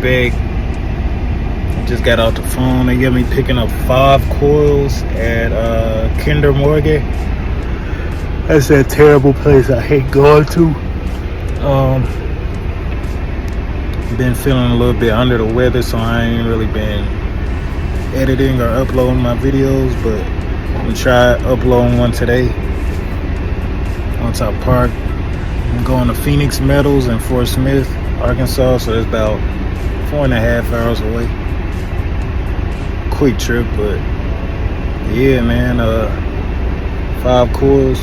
back. I just got off the phone. They got me picking up 5 coils at Kinder Morgan. That's that terrible place I hate going to. Been feeling a little bit under the weather, so I ain't really been editing or uploading my videos, but I'm gonna try uploading one today on Top Park. I'm going to Phoenix Metals in Fort Smith, Arkansas, so it's about 4.5 hours away. Quick trip, but yeah, man. 5 coils.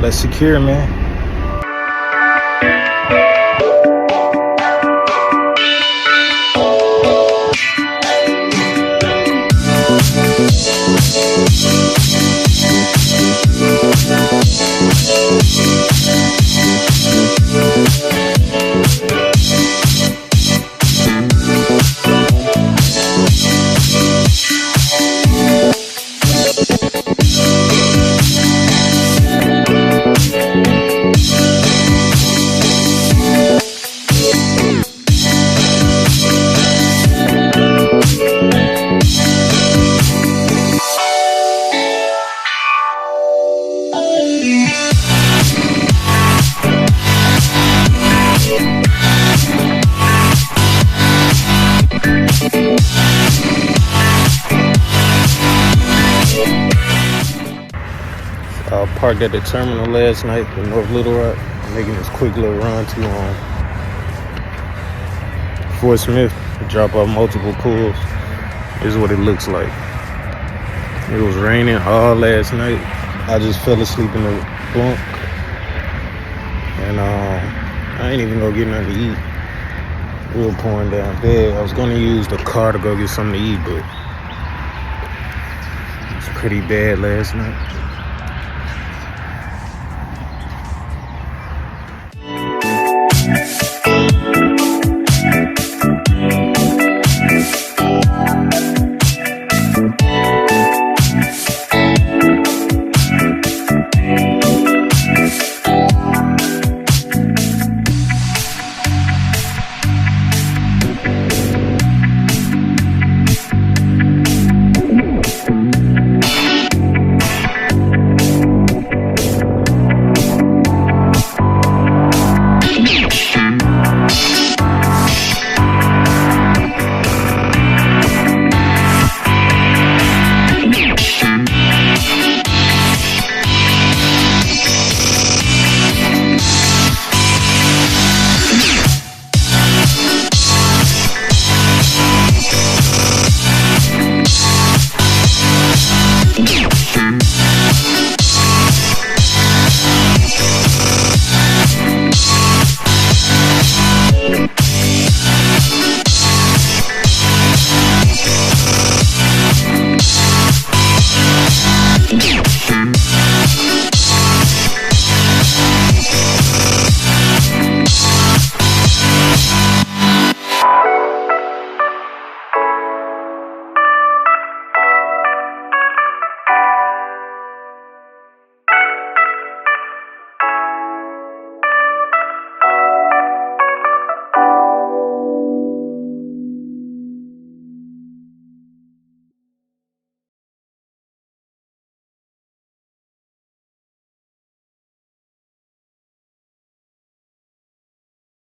Let's secure, man. Parked at the terminal last night in North Little Rock, making this quick little run to Fort Smith to drop off multiple coils. This is what it looks like. It was raining all last night. I just fell asleep in the bunk, and I ain't even gonna get nothing to eat. We were pouring down bad. I was gonna use the car to go get something to eat, but it's pretty bad last night.